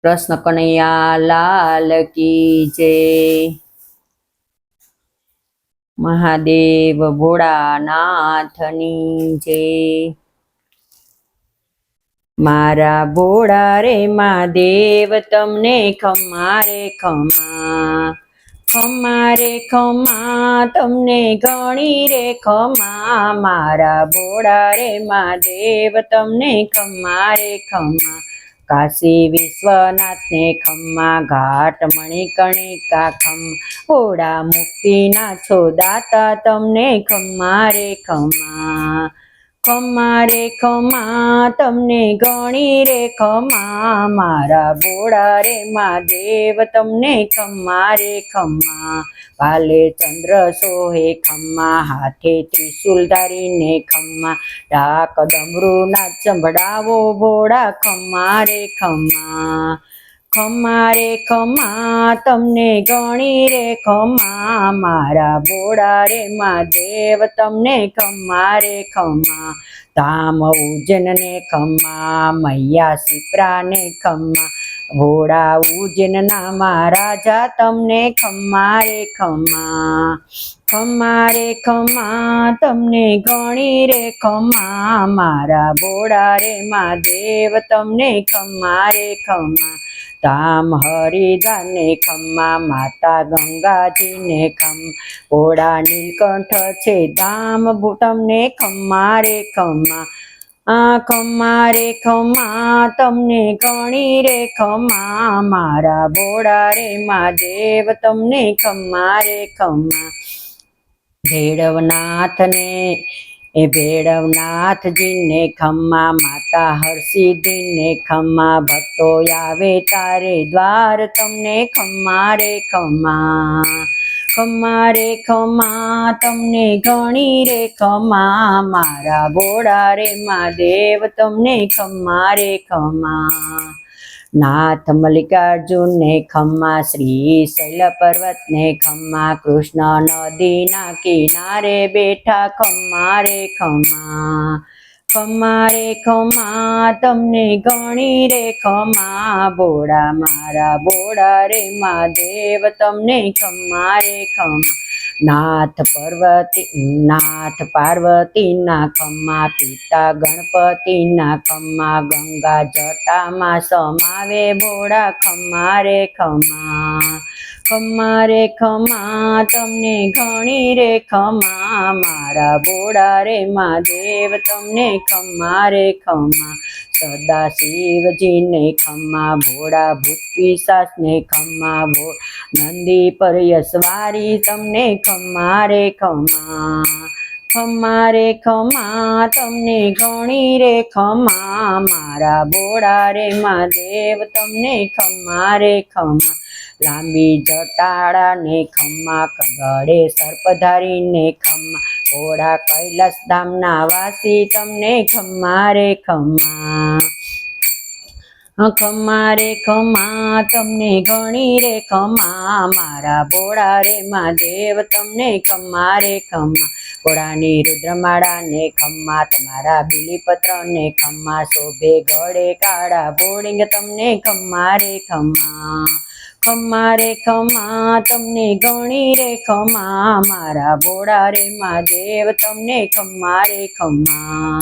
कृष्ण कन्हैया लाल की जय। महादेव भोळानाथनी जय। मारा भोळा रे महादेव तमने खम्मा रे खम्मा, खम्मा रे खम्मा तमने घणी रे खम्मा। मारा भोळा रे महादेव तमने खम्मा रे खम्मा। काशी विश्वनाथ ने खम्मा, घाट मणिकर्णिका खम्मा। भोळा मुक्ति ना छो दाता तमने खम्मा रे खम्मा, खम्मा रे खम्मा तमने घणी रे खम्मा। मारा भोळा रे महादेव तमने खम्मा रे खम्मा। भाले चंद्र सोहे खम्मा, हाथे त्रिशूल धारीने खम्मा। ढाक डमरू ना संभळावो भोळा खम्मा रे खम्मा, खम्मा रे खम्मा तमने घणी रे खम्मा। मारा भोळा रे महादेव तमने खम्मा रे खम्मा। धाम उज्जैन ने खम्मा, मैया शिप्रा ने खम्मा। भोळा उज्जैन ना महाराजा तमने खम्मा रे खम्मा, खम्मा रे खम्मा तमने घणी रे खम्मा। मारा भोळा रे महादेव तमने खम्मा रे खम्मा। धाम हरिद्वार ने खम्मा, माता गंगाजी ने खम्मा। भोळा नीलकंठ छे धाम तमने खम्मा रे खम्मा। खम्मा रे खम्मा तमने घणी रे खम्मा। मारा भोळा रे महादेव तमने खम्मा रे खम्मा। भैरवनाथ ने भैरवनाथ जी ने खम्मा, माता हरसिद्धि ने खम्मा। भक्तो आवे तारे द्वार तमने खम्मा रे खम्मा, खम्मा रे खम्मा तमने घणी रे खम्मा। मारा भोळा रे महादेव तमने खम्मा रे खम्मा। नाथ मल्लिकार्जुन ने खम्मा, श्री शैल पर्वत ने खम्मा। कृष्ण नदी ना किनारे बैठा खम्मा रे खम्मा, खम्मा रे खम्मा तमने घणी रे खम्मा। भोळा मारा भोळा रे महादेव तमने खम्मा रे खम्मा। नाथ पार्वती ना खम्मा, पिता गणपति ना खम्मा। गंगा जटा मा समावे भोळा खम्मा रे खम्मा, खम्मा रे खम्मा तमने घणी रे खम्मा। मारा भोळा रे महादेव तमने खम्मा रे खम्मा। सदा शिवजी ने खम्मा, भोळा भूत पिशाच ने खम्मा। नंदी पर यशवारी तमने खम्मा रे खम्मा, खम्मा रे खम्मा तमने घणी रे खम्मा। मारा भोळा रे महादेव तमने खम्मा रे खम्मा। लांबी जटाड़ा ने खम्मा, गळे सर्पधारी ने खम्मा। भोळा कैलास धाम ना वासी तमने खम्मा रे खम्मा, खम्मा रे खम्मा तमने घणी रे खम्मा। मारा भोळा रे महादेव तमने खम्मा रे खम्मा। भोळानी रुद्रमाळा ने खम्मा, तमारा बिलीपत्र ने खम्मा। शोभे गळे काळा भोळिंग तमने खम्मा रे खम्मा, खम्मा रे खम्मा तमने घणी रे खम्मा। मारा भोळा रे महादेव तमने खम्मा रे खम्मा।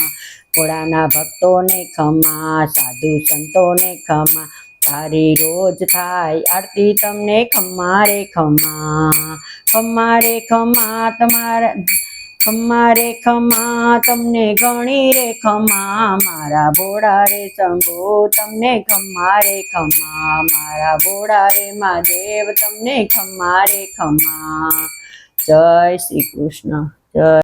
भोळाना भक्तो ने खम्मा, साधु संतो ने खम्मा। तारी रोज थाय आरती तमने खम्मा रे खम्मा, खम्मा रे खम्मा तमारा खम्मा रे खम्मा तमने घणी रे खम्मा। मारा भोळा रे शंभु तमने खम्मा रे खम्मा। मारा भोळा रे महादेव तमने खम्मा रे खम्मा। जय श्री कृष्ण। जय।